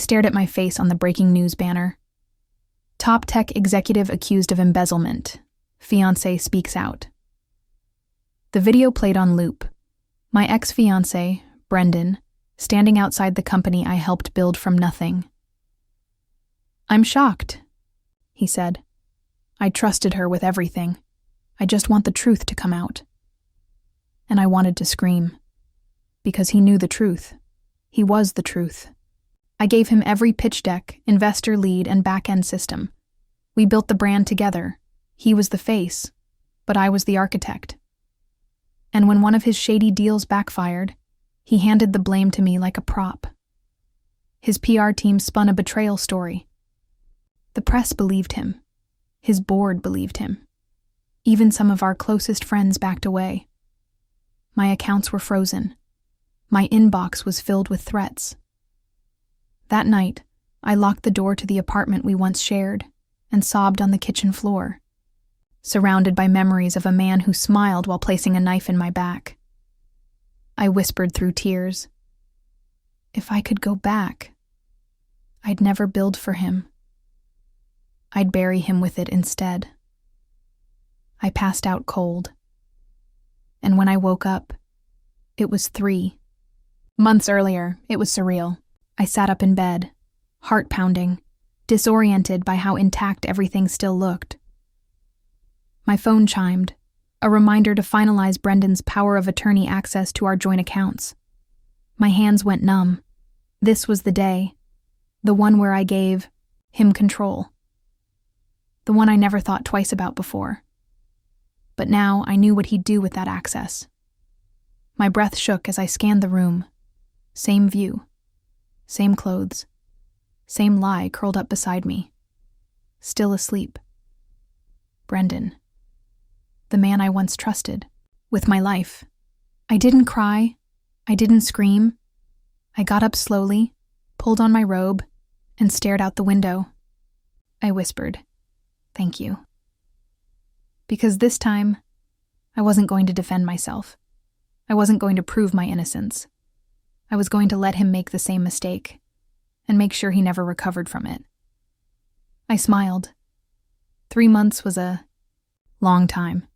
stared at my face on the breaking news banner. Top tech executive accused of embezzlement. Fiancé speaks out. The video played on loop. My ex-fiancé, Brendan, standing outside the company I helped build from nothing. "I'm shocked," he said. "I trusted her with everything. I just want the truth to come out." And I wanted to scream. Because he knew the truth. He was the truth. I gave him every pitch deck, investor lead, and back-end system. We built the brand together. He was the face, but I was the architect. And when one of his shady deals backfired, he handed the blame to me like a prop. His PR team spun a betrayal story. The press believed him. His board believed him. Even some of our closest friends backed away. My accounts were frozen. My inbox was filled with threats. That night, I locked the door to the apartment we once shared and sobbed on the kitchen floor, surrounded by memories of a man who smiled while placing a knife in my back. I whispered through tears, "If I could go back, I'd never build for him. I'd bury him with it instead." I passed out cold. And when I woke up, it was 3. Months earlier, it was surreal. I sat up in bed, heart pounding, disoriented by how intact everything still looked. My phone chimed, a reminder to finalize Brendan's power of attorney access to our joint accounts. My hands went numb. This was the day, the one where I gave him control. The one I never thought twice about before. But now I knew what he'd do with that access. My breath shook as I scanned the room. Same view. Same clothes. Same lie curled up beside me. Still asleep. Brendan. The man I once trusted. With my life. I didn't cry. I didn't scream. I got up slowly, pulled on my robe, and stared out the window. I whispered, "Thank you." Because this time, I wasn't going to defend myself. I wasn't going to prove my innocence. I was going to let him make the same mistake, and make sure he never recovered from it. I smiled. 3 months was a long time.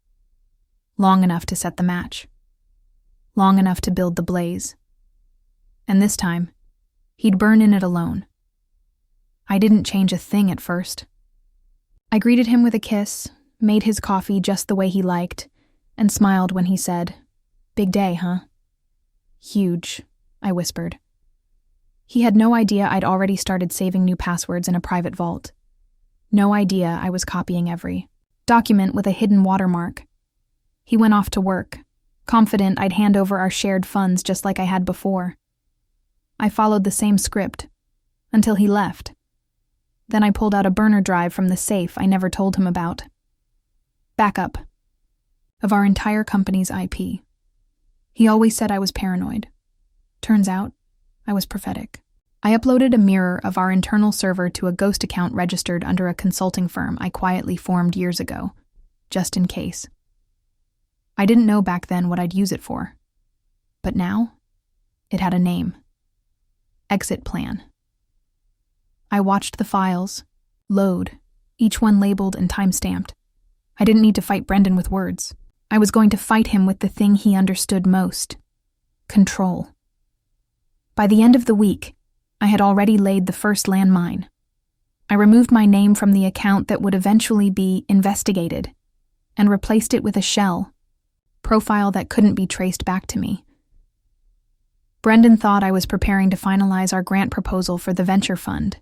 Long enough to set the match. Long enough to build the blaze. And this time, he'd burn in it alone. I didn't change a thing at first. I greeted him with a kiss, made his coffee just the way he liked, and smiled when he said, "Big day, huh?" "Huge," I whispered. He had no idea I'd already started saving new passwords in a private vault. No idea I was copying every document with a hidden watermark. He went off to work, confident I'd hand over our shared funds just like I had before. I followed the same script, until he left. Then I pulled out a burner drive from the safe I never told him about. Backup. Of our entire company's IP. He always said I was paranoid. Turns out, I was prophetic. I uploaded a mirror of our internal server to a ghost account registered under a consulting firm I quietly formed years ago, just in case. I didn't know back then what I'd use it for. But now, it had a name. Exit plan. I watched the files load, each one labeled and time-stamped. I didn't need to fight Brendan with words. I was going to fight him with the thing he understood most: control. By the end of the week, I had already laid the first landmine. I removed my name from the account that would eventually be investigated and replaced it with a shell, profile that couldn't be traced back to me. Brendan thought I was preparing to finalize our grant proposal for the venture fund.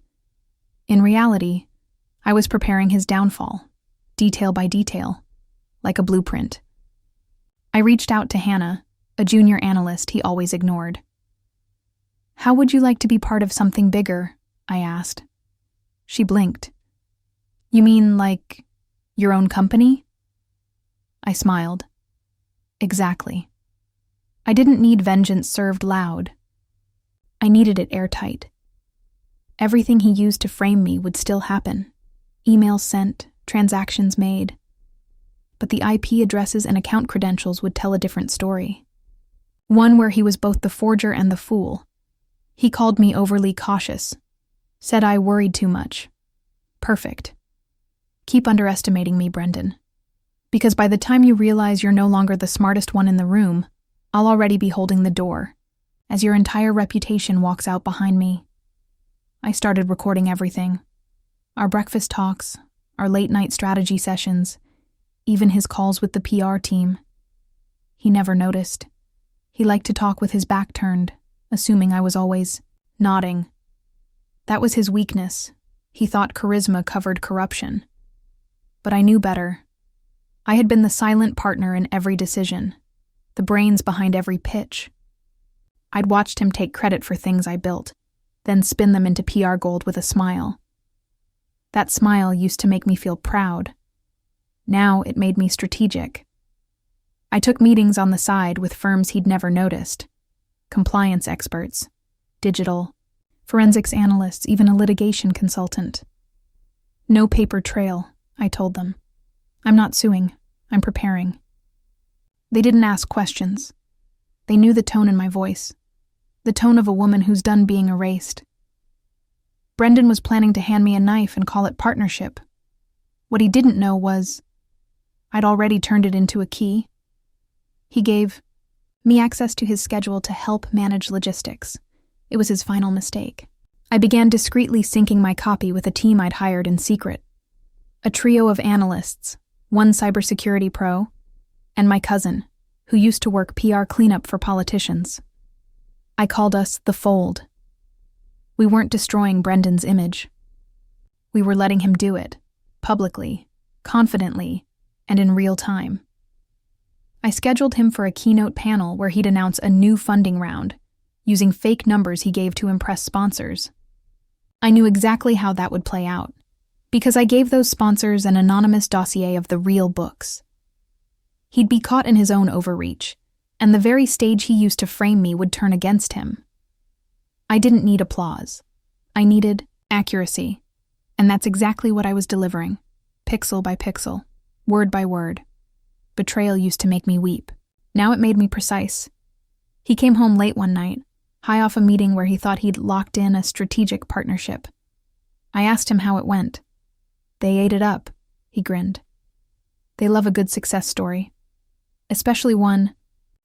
In reality, I was preparing his downfall, detail by detail, like a blueprint. I reached out to Hannah, a junior analyst he always ignored. "How would you like to be part of something bigger?" I asked. She blinked. "You mean like your own company?" I smiled. Exactly. I didn't need vengeance served loud. I needed it airtight. Everything he used to frame me would still happen. Emails sent, transactions made. But the IP addresses and account credentials would tell a different story. One where he was both the forger and the fool. He called me overly cautious, Said I worried too much. Perfect. Keep underestimating me, Brendan. Because by the time you realize you're no longer the smartest one in the room, I'll already be holding the door, as your entire reputation walks out behind me. I started recording everything. Our breakfast talks, our late-night strategy sessions, even his calls with the PR team. He never noticed. He liked to talk with his back turned, assuming I was always nodding. That was his weakness. He thought charisma covered corruption. But I knew better. I had been the silent partner in every decision, the brains behind every pitch. I'd watched him take credit for things I built, then spin them into PR gold with a smile. That smile used to make me feel proud. Now it made me strategic. I took meetings on the side with firms he'd never noticed. Compliance experts, digital, forensics analysts, even a litigation consultant. No paper trail, I told them. I'm not suing, I'm preparing. They didn't ask questions. They knew the tone in my voice, the tone of a woman who's done being erased. Brendan was planning to hand me a knife and call it partnership. What he didn't know was I'd already turned it into a key. He gave me access to his schedule to help manage logistics. It was his final mistake. I began discreetly syncing my copy with a team I'd hired in secret. A trio of analysts, one cybersecurity pro, and my cousin, who used to work PR cleanup for politicians. I called us the Fold. We weren't destroying Brendan's image. We were letting him do it, publicly, confidently, and in real time. I scheduled him for a keynote panel where he'd announce a new funding round, using fake numbers he gave to impress sponsors. I knew exactly how that would play out, because I gave those sponsors an anonymous dossier of the real books. He'd be caught in his own overreach, and the very stage he used to frame me would turn against him. I didn't need applause. I needed accuracy, and that's exactly what I was delivering, pixel by pixel, word by word. Betrayal used to make me weep. Now it made me precise. He came home late one night, high off a meeting where he thought he'd locked in a strategic partnership. I asked him how it went. They ate it up, he grinned. They love a good success story, especially one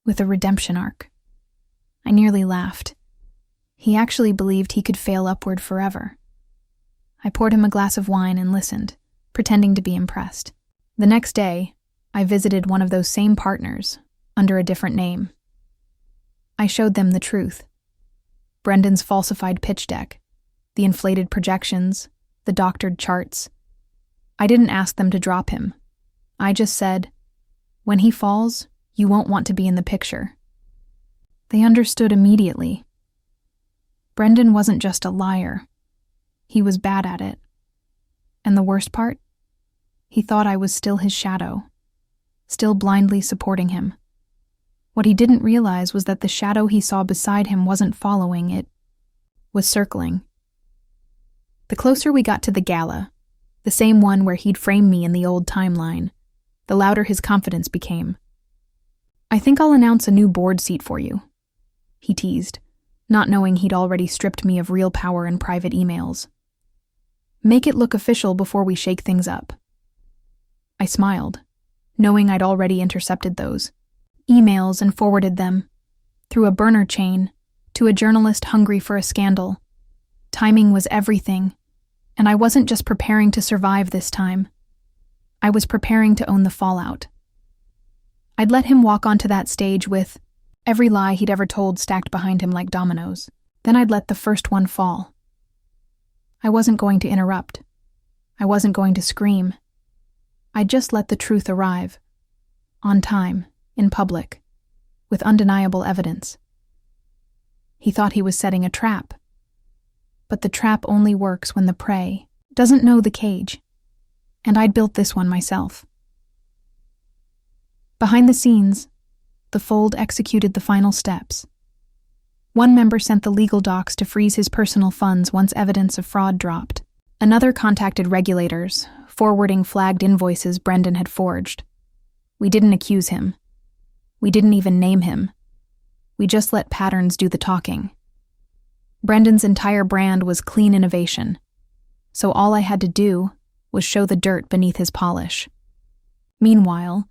with a redemption arc. I nearly laughed. He actually believed he could fail upward forever. I poured him a glass of wine and listened, pretending to be impressed. The next day, I visited one of those same partners, under a different name. I showed them the truth. Brendan's falsified pitch deck, the inflated projections, the doctored charts. I didn't ask them to drop him. I just said, when he falls, you won't want to be in the picture. They understood immediately. Brendan wasn't just a liar. He was bad at it. And the worst part? He thought I was still his shadow, still blindly supporting him. What he didn't realize was that the shadow he saw beside him wasn't following, it was circling. The closer we got to the gala, the same one where he'd framed me in the old timeline, the louder his confidence became. I think I'll announce a new board seat for you, he teased, not knowing he'd already stripped me of real power in private emails. Make it look official before we shake things up. I smiled, knowing I'd already intercepted those emails and forwarded them, through a burner chain, to a journalist hungry for a scandal. Timing was everything, and I wasn't just preparing to survive this time. I was preparing to own the fallout. I'd let him walk onto that stage with every lie he'd ever told stacked behind him like dominoes. Then I'd let the first one fall. I wasn't going to interrupt. I wasn't going to scream. I'd just let the truth arrive. On time, in public, with undeniable evidence. He thought he was setting a trap. But the trap only works when the prey doesn't know the cage. And I'd built this one myself. Behind the scenes, the Fold executed the final steps. One member sent the legal docs to freeze his personal funds once evidence of fraud dropped. Another contacted regulators, forwarding flagged invoices Brendan had forged. We didn't accuse him. We didn't even name him. We just let patterns do the talking. Brendan's entire brand was clean innovation, so all I had to do was show the dirt beneath his polish. Meanwhile,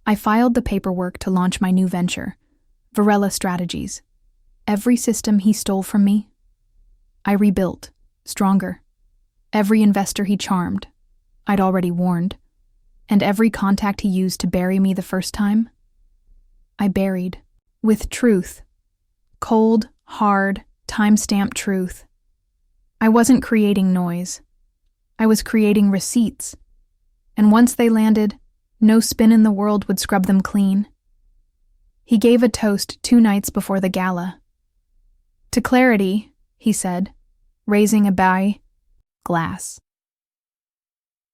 I filed the paperwork to launch my new venture, Varela Strategies. Every system he stole from me, I rebuilt, stronger. Every investor he charmed, I'd already warned. And every contact he used to bury me the first time, I buried. With truth. Cold, hard, time-stamped truth. I wasn't creating noise. I was creating receipts. And once they landed, no spin in the world would scrub them clean. He gave a toast 2 nights before the gala. To clarity, he said, raising a by glass.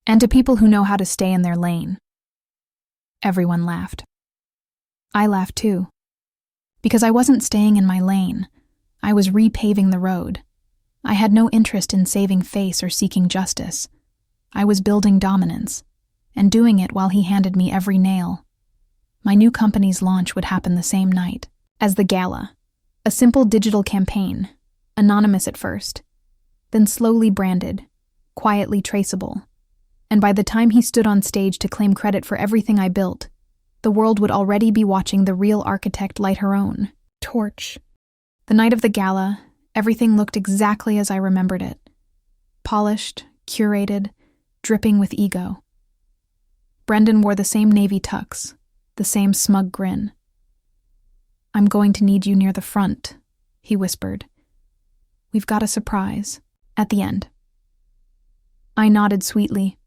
And to people who know how to stay in their lane. Everyone laughed. I laughed too. Because I wasn't staying in my lane. I was repaving the road. I had no interest in saving face or seeking justice. I was building dominance, and doing it while he handed me every nail. My new company's launch would happen the same night as the gala. A simple digital campaign, anonymous at first, then slowly branded, quietly traceable. And by the time he stood on stage to claim credit for everything I built, the world would already be watching the real architect light her own torch. The night of the gala, everything looked exactly as I remembered it. Polished, curated, dripping with ego. Brendan wore the same navy tux, the same smug grin. "I'm going to need you near the front," he whispered. "We've got a surprise at the end." I nodded sweetly.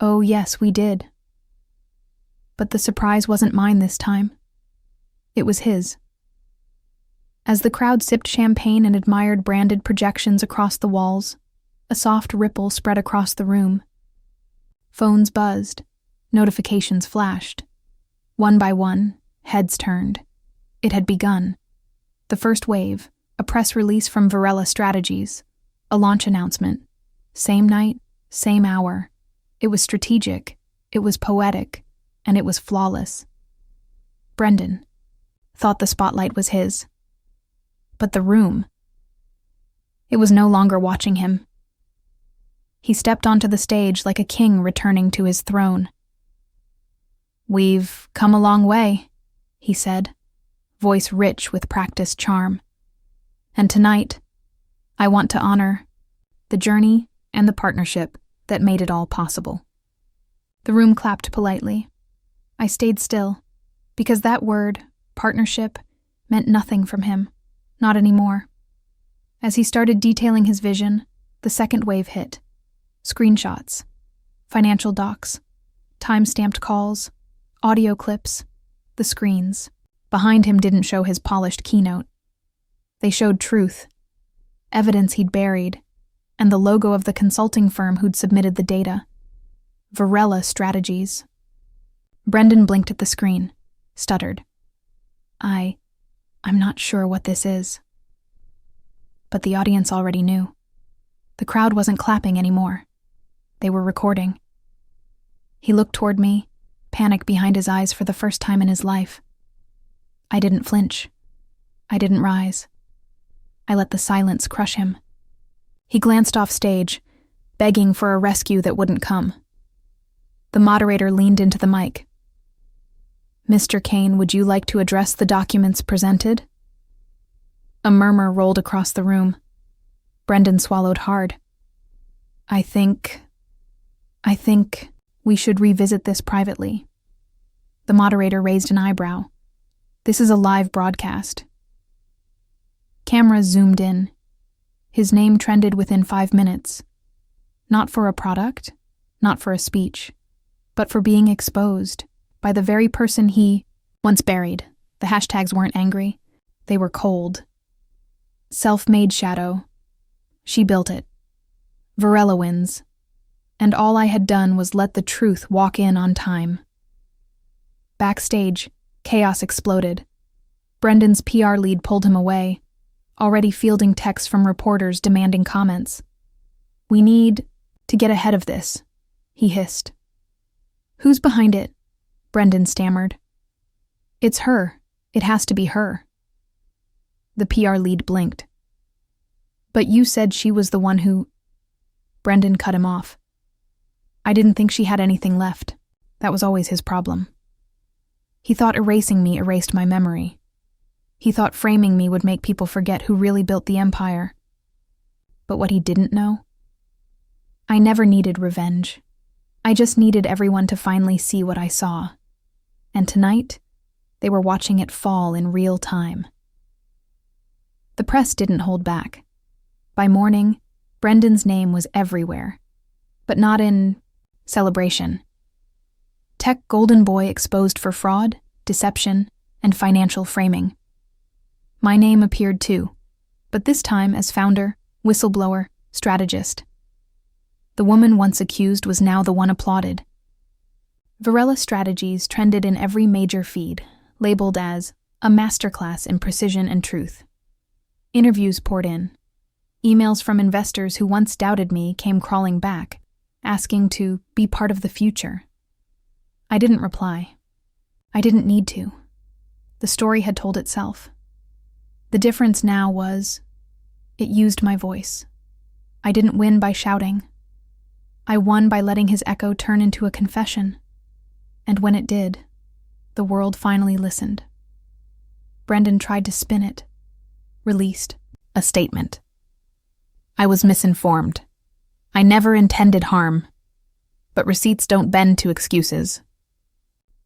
Oh, yes, we did. But the surprise wasn't mine this time. It was his. As the crowd sipped champagne and admired branded projections across the walls, a soft ripple spread across the room. Phones buzzed, notifications flashed. One by one, heads turned. It had begun. The first wave, a press release from Varela Strategies, a launch announcement. Same night, same hour. It was strategic, it was poetic, and it was flawless. Brendan thought the spotlight was his. But the room, it was no longer watching him. He stepped onto the stage like a king returning to his throne. "We've come a long way," he said, voice rich with practiced charm. "And tonight, I want to honor the journey and the partnership that made it all possible." The room clapped politely. I stayed still, because that word, partnership, meant nothing from him, not anymore. As he started detailing his vision, the second wave hit. Screenshots, financial docs, time-stamped calls, audio clips, the screens. Behind him didn't show his polished keynote. They showed truth, evidence he'd buried, and the logo of the consulting firm who'd submitted the data. Varela Strategies. Brendan blinked at the screen, stuttered. I'm not sure what this is." But the audience already knew. The crowd wasn't clapping anymore. They were recording. He looked toward me, panic behind his eyes for the first time in his life. I didn't flinch. I didn't rise. I let the silence crush him. He glanced off stage, begging for a rescue that wouldn't come. The moderator leaned into the mic. "Mr. Kane, would you like to address the documents presented?" A murmur rolled across the room. Brendan swallowed hard. I think we should revisit this privately." The moderator raised an eyebrow. "This is a live broadcast." Cameras zoomed in. His name trended within 5 minutes. Not for a product, not for a speech, but for being exposed by the very person he once buried. The hashtags weren't angry. They were cold. Self-made shadow. She built it. Varela wins. And all I had done was let the truth walk in on time. Backstage, chaos exploded. Brendan's PR lead pulled him away, already fielding texts from reporters demanding comments. "We need to get ahead of this," he hissed. "Who's behind it?" Brendan stammered. "It's her. It has to be her." The PR lead blinked. But you said she was the one who... Brendan cut him off. I didn't think she had anything left. That was always his problem. He thought erasing me erased my memory. He thought framing me would make people forget who really built the empire. But what he didn't know? I never needed revenge. I just needed everyone to finally see what I saw. And tonight, they were watching it fall in real time. The press didn't hold back. By morning, Brendan's name was everywhere, but not in celebration. Tech golden boy exposed for fraud, deception, and financial framing. My name appeared too, but this time as founder, whistleblower, strategist. The woman once accused was now the one applauded. Varela strategies trended in every major feed, labeled as a masterclass in precision and truth. Interviews poured in. Emails from investors who once doubted me came crawling back, asking to be part of the future. I didn't reply. I didn't need to. The story had told itself. The difference now was, it used my voice. I didn't win by shouting. I won by letting his echo turn into a confession. And when it did, the world finally listened. Brendan tried to spin it. Released a statement. I was misinformed. I never intended harm. But receipts don't bend to excuses.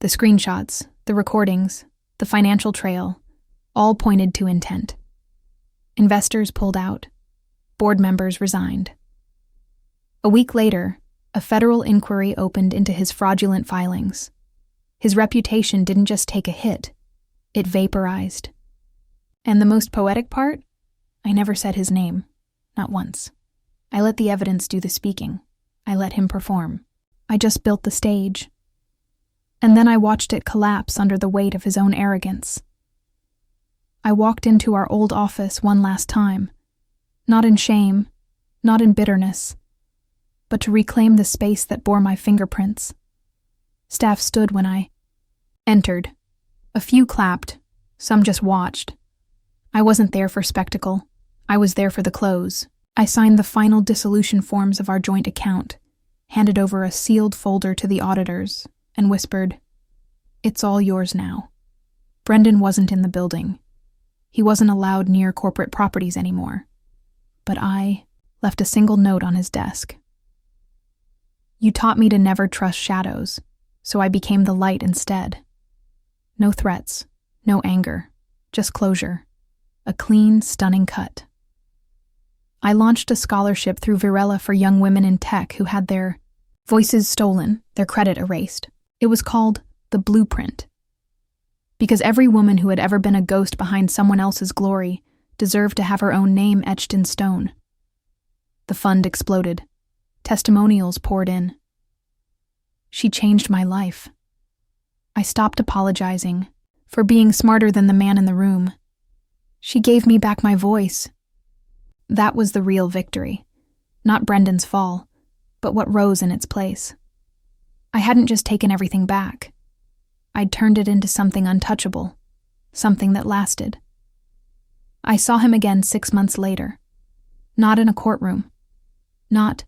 The screenshots, the recordings, the financial trail, all pointed to intent. Investors pulled out. Board members resigned. A week later, a federal inquiry opened into his fraudulent filings. His reputation didn't just take a hit, it vaporized. And the most poetic part? I never said his name. Not once. I let the evidence do the speaking. I let him perform. I just built the stage. And then I watched it collapse under the weight of his own arrogance. I walked into our old office one last time, not in shame, not in bitterness, but to reclaim the space that bore my fingerprints. Staff stood when I entered. A few clapped, some just watched. I wasn't there for spectacle. I was there for the close. I signed the final dissolution forms of our joint account, handed over a sealed folder to the auditors, and whispered, "It's all yours now." Brendan wasn't in the building. He wasn't allowed near corporate properties anymore. But I left a single note on his desk. You taught me to never trust shadows, so I became the light instead. No threats, no anger, just closure. A clean, stunning cut. I launched a scholarship through Varela for young women in tech who had their voices stolen, their credit erased. It was called The Blueprint. Because every woman who had ever been a ghost behind someone else's glory deserved to have her own name etched in stone. The fund exploded. Testimonials poured in. She changed my life. I stopped apologizing for being smarter than the man in the room. She gave me back my voice. That was the real victory. Not Brendan's fall, but what rose in its place. I hadn't just taken everything back. I'd turned it into something untouchable, something that lasted. I saw him again 6 months later. Not in a courtroom. Not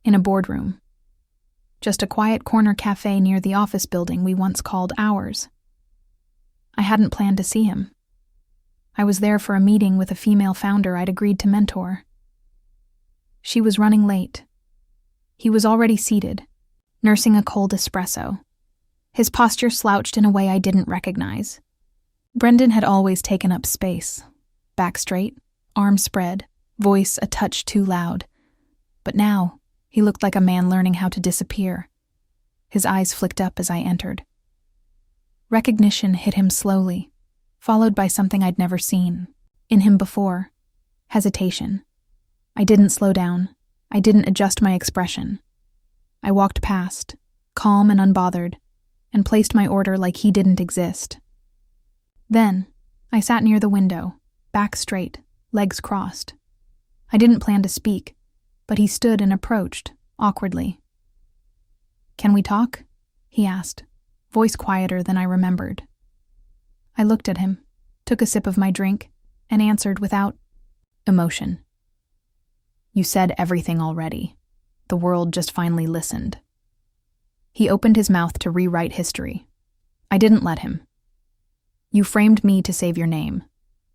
in a boardroom. Just a quiet corner cafe near the office building we once called ours. I hadn't planned to see him. I was there for a meeting with a female founder I'd agreed to mentor. She was running late. He was already seated, nursing a cold espresso. His posture slouched in a way I didn't recognize. Brendan had always taken up space. Back straight, arms spread, voice a touch too loud. But now, he looked like a man learning how to disappear. His eyes flicked up as I entered. Recognition hit him slowly, followed by something I'd never seen in him before. Hesitation. I didn't slow down. I didn't adjust my expression. I walked past, calm and unbothered, and placed my order like he didn't exist. Then, I sat near the window, back straight, legs crossed. I didn't plan to speak, but he stood and approached, awkwardly. "Can we talk?" he asked, voice quieter than I remembered. I looked at him, took a sip of my drink, and answered without emotion. You said everything already. The world just finally listened. He opened his mouth to rewrite history. I didn't let him. You framed me to save your name.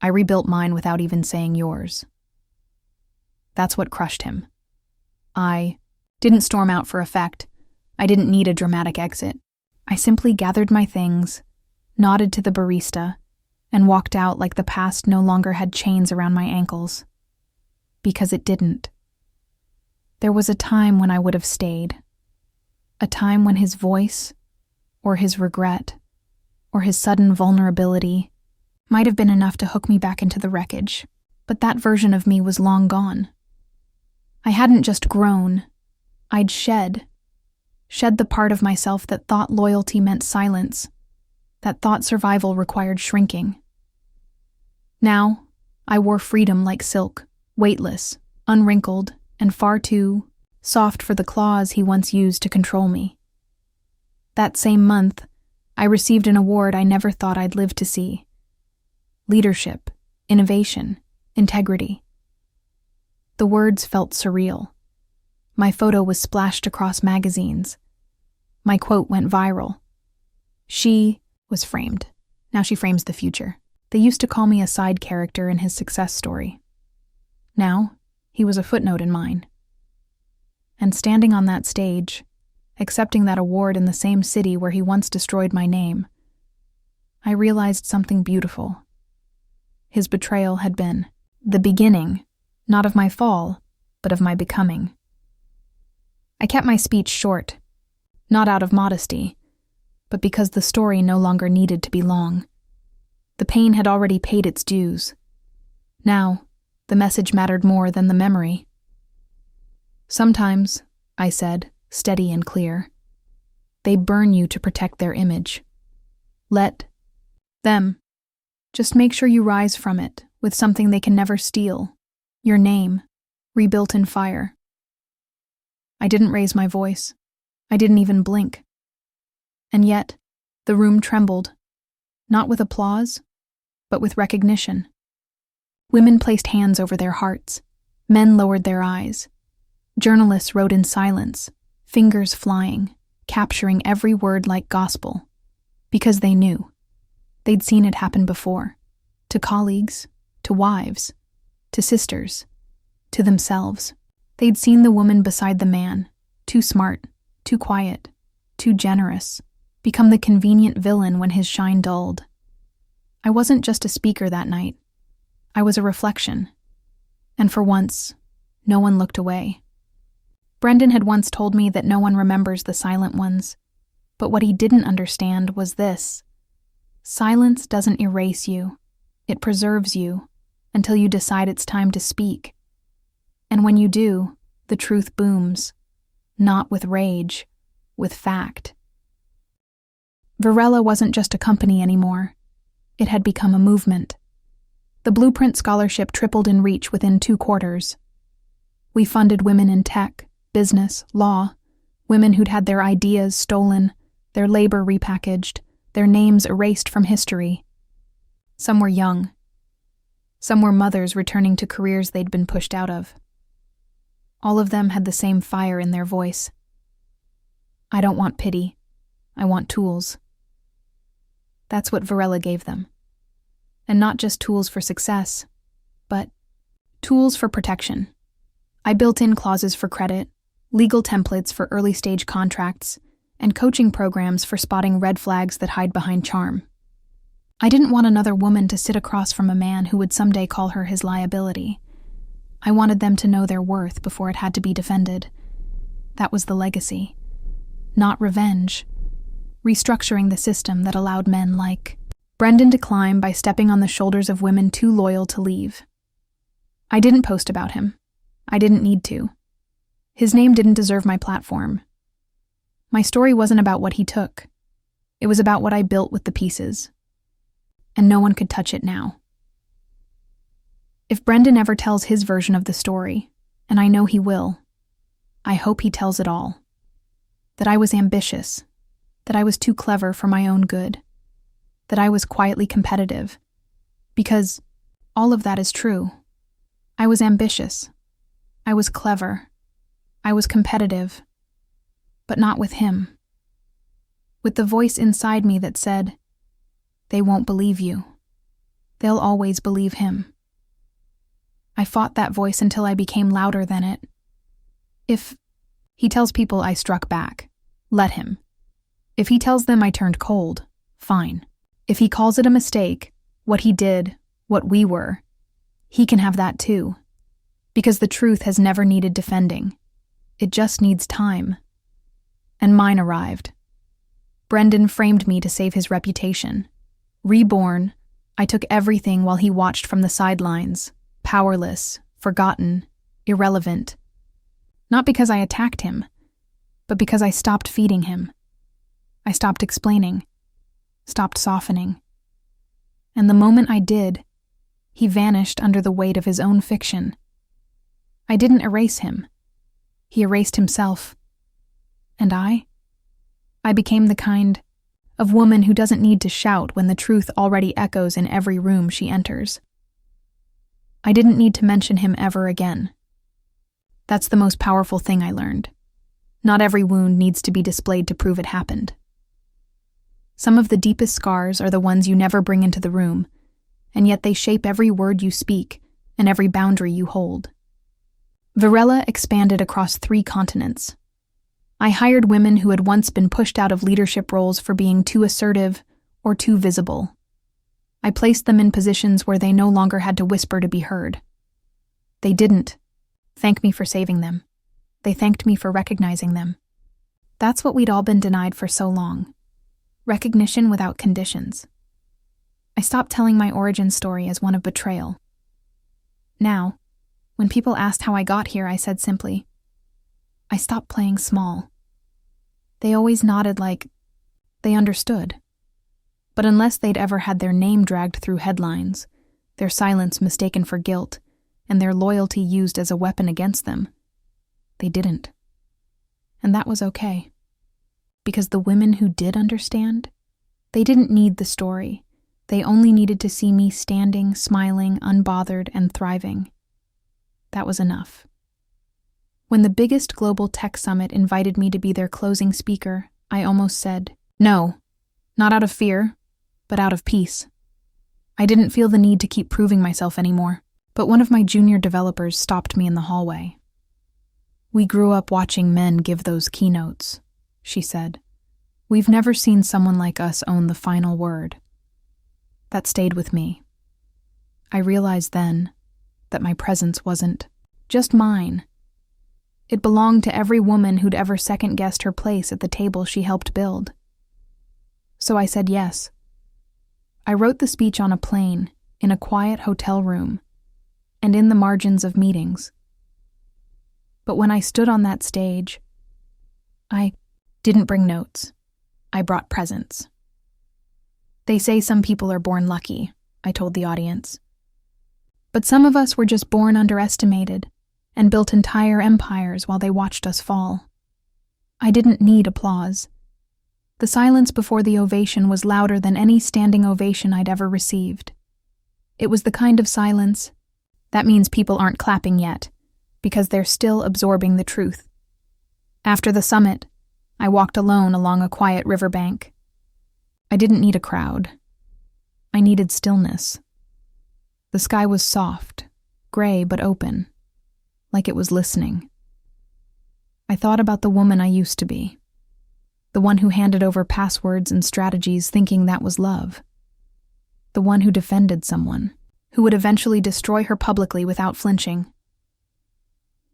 I rebuilt mine without even saying yours. That's what crushed him. I didn't storm out for effect. I didn't need a dramatic exit. I simply gathered my things, nodded to the barista, and walked out like the past no longer had chains around my ankles. Because it didn't. There was a time when I would have stayed. A time when his voice, or his regret, or his sudden vulnerability might have been enough to hook me back into the wreckage, but that version of me was long gone. I hadn't just grown, I'd shed the part of myself that thought loyalty meant silence, that thought survival required shrinking. Now, I wore freedom like silk, weightless, unwrinkled, and far too soft for the claws he once used to control me. That same month, I received an award I never thought I'd live to see. Leadership, innovation, integrity. The words felt surreal. My photo was splashed across magazines. My quote went viral. She was framed. Now she frames the future. They used to call me a side character in his success story. Now, he was a footnote in mine. And standing on that stage, accepting that award in the same city where he once destroyed my name, I realized something beautiful. His betrayal had been the beginning, not of my fall, but of my becoming. I kept my speech short, not out of modesty, but because the story no longer needed to be long. The pain had already paid its dues. Now, the message mattered more than the memory. Sometimes, I said, steady and clear, they burn you to protect their image. Let them. Just make sure you rise from it with something they can never steal. Your name, rebuilt in fire. I didn't raise my voice. I didn't even blink. And yet, the room trembled, not with applause, but with recognition. Women placed hands over their hearts. Men lowered their eyes. Journalists wrote in silence, fingers flying, capturing every word like gospel, because they knew. They'd seen it happen before, to colleagues, to wives, to sisters, to themselves. They'd seen the woman beside the man, too smart, too quiet, too generous, become the convenient villain when his shine dulled. I wasn't just a speaker that night. I was a reflection. And for once, no one looked away. Brendan had once told me that no one remembers the silent ones, but what he didn't understand was this. Silence doesn't erase you. It preserves you until you decide it's time to speak. And when you do, the truth booms, not with rage, with fact. Varela wasn't just a company anymore. It had become a movement. The Blueprint Scholarship tripled in reach within 2 quarters. We funded women in tech, business, law, women who'd had their ideas stolen, their labor repackaged, their names erased from history. Some were young. Some were mothers returning to careers they'd been pushed out of. All of them had the same fire in their voice. I don't want pity. I want tools. That's what Varela gave them. And not just tools for success, but tools for protection. I built in clauses for credit, legal templates for early-stage contracts, and coaching programs for spotting red flags that hide behind charm. I didn't want another woman to sit across from a man who would someday call her his liability. I wanted them to know their worth before it had to be defended. That was the legacy. Not revenge. Restructuring the system that allowed men like Brendan to climb by stepping on the shoulders of women too loyal to leave. I didn't post about him. I didn't need to. His name didn't deserve my platform. My story wasn't about what he took. It was about what I built with the pieces. And no one could touch it now. If Brendan ever tells his version of the story, and I know he will, I hope he tells it all. That I was ambitious, that I was too clever for my own good, that I was quietly competitive. Because all of that is true. I was ambitious. I was clever. I was competitive. But not with him. With the voice inside me that said, "They won't believe you. They'll always believe him." I fought that voice until I became louder than it. If he tells people I struck back, let him. If he tells them I turned cold, fine. If he calls it a mistake, what he did, what we were, he can have that too. Because the truth has never needed defending. It just needs time. And mine arrived. Brendan framed me to save his reputation. Reborn, I took everything while he watched from the sidelines, powerless, forgotten, irrelevant. Not because I attacked him, but because I stopped feeding him. I stopped explaining, stopped softening. And the moment I did, he vanished under the weight of his own fiction. I didn't erase him. He erased himself. And I became the kind of woman who doesn't need to shout when the truth already echoes in every room she enters. I didn't need to mention him ever again. That's the most powerful thing I learned. Not every wound needs to be displayed to prove it happened. Some of the deepest scars are the ones you never bring into the room, and yet they shape every word you speak and every boundary you hold. Varela expanded across 3 continents. I hired women who had once been pushed out of leadership roles for being too assertive or too visible. I placed them in positions where they no longer had to whisper to be heard. They didn't thank me for saving them. They thanked me for recognizing them. That's what we'd all been denied for so long. Recognition without conditions. I stopped telling my origin story as one of betrayal. Now, when people asked how I got here, I said simply, I stopped playing small. They always nodded like they understood. But unless they'd ever had their name dragged through headlines, their silence mistaken for guilt, and their loyalty used as a weapon against them, they didn't. And that was okay. Because the women who did understand, they didn't need the story. They only needed to see me standing, smiling, unbothered, and thriving. That was enough. When the biggest global tech summit invited me to be their closing speaker, I almost said, no, not out of fear, but out of peace. I didn't feel the need to keep proving myself anymore, but one of my junior developers stopped me in the hallway. We grew up watching men give those keynotes, she said. We've never seen someone like us own the final word. That stayed with me. I realized then that my presence wasn't just mine. It belonged to every woman who'd ever second-guessed her place at the table she helped build. So I said yes. I wrote the speech on a plane, in a quiet hotel room, and in the margins of meetings. But when I stood on that stage, I didn't bring notes. I brought presents. They say some people are born lucky, I told the audience. But some of us were just born underestimated and built entire empires while they watched us fall. I didn't need applause. The silence before the ovation was louder than any standing ovation I'd ever received. It was the kind of silence that means people aren't clapping yet, because they're still absorbing the truth. After the summit, I walked alone along a quiet riverbank. I didn't need a crowd. I needed stillness. The sky was soft, gray but open, like it was listening. I thought about the woman I used to be, the one who handed over passwords and strategies thinking that was love, the one who defended someone, who would eventually destroy her publicly without flinching.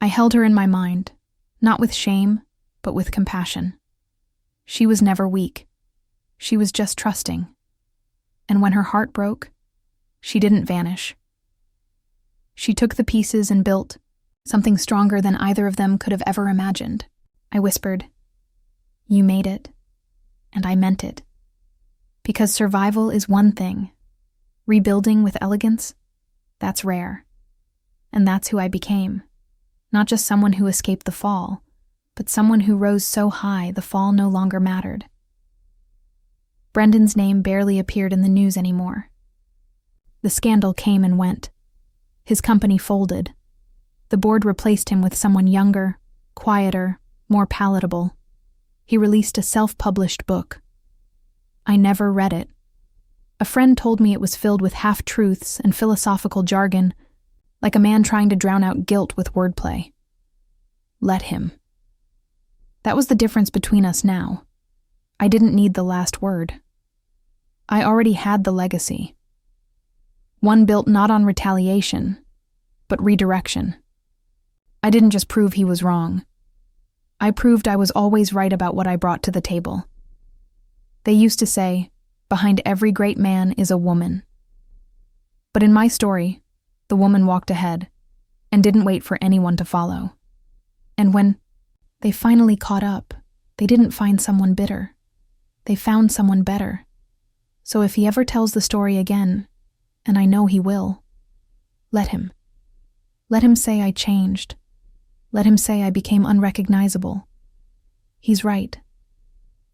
I held her in my mind, not with shame, but with compassion. She was never weak. She was just trusting. And when her heart broke, she didn't vanish. She took the pieces and built something stronger than either of them could have ever imagined. I whispered, "You made it." And I meant it. Because survival is one thing. Rebuilding with elegance, that's rare. And that's who I became. Not just someone who escaped the fall, but someone who rose so high the fall no longer mattered. Brendan's name barely appeared in the news anymore. The scandal came and went. His company folded. The board replaced him with someone younger, quieter, more palatable. He released a self-published book. I never read it. A friend told me it was filled with half-truths and philosophical jargon, like a man trying to drown out guilt with wordplay. Let him. That was the difference between us now. I didn't need the last word. I already had the legacy. One built not on retaliation, but redirection. I didn't just prove he was wrong. I proved I was always right about what I brought to the table. They used to say, behind every great man is a woman. But in my story, the woman walked ahead and didn't wait for anyone to follow. And when they finally caught up, they didn't find someone bitter. They found someone better. So if he ever tells the story again, and I know he will, let him. Let him say I changed. Let him say I became unrecognizable. He's right.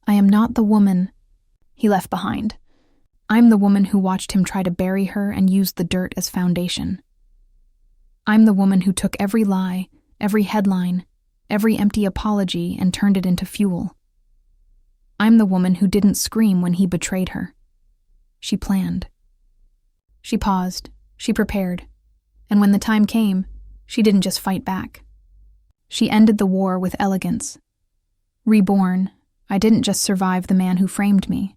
I am not the woman he left behind. I'm the woman who watched him try to bury her and used the dirt as foundation. I'm the woman who took every lie, every headline, every empty apology and turned it into fuel. I'm the woman who didn't scream when he betrayed her. She planned. She paused, she prepared, and when the time came, she didn't just fight back. She ended the war with elegance. Reborn, I didn't just survive the man who framed me.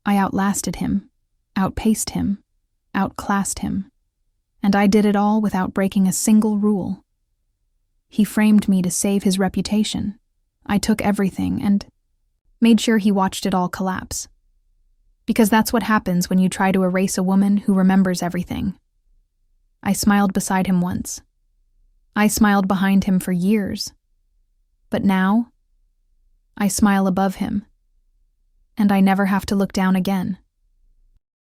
I outlasted him, outpaced him, outclassed him, and I did it all without breaking a single rule. He framed me to save his reputation. I took everything and made sure he watched it all collapse. Because that's what happens when you try to erase a woman who remembers everything. I smiled beside him once. I smiled behind him for years. But now, I smile above him. And I never have to look down again.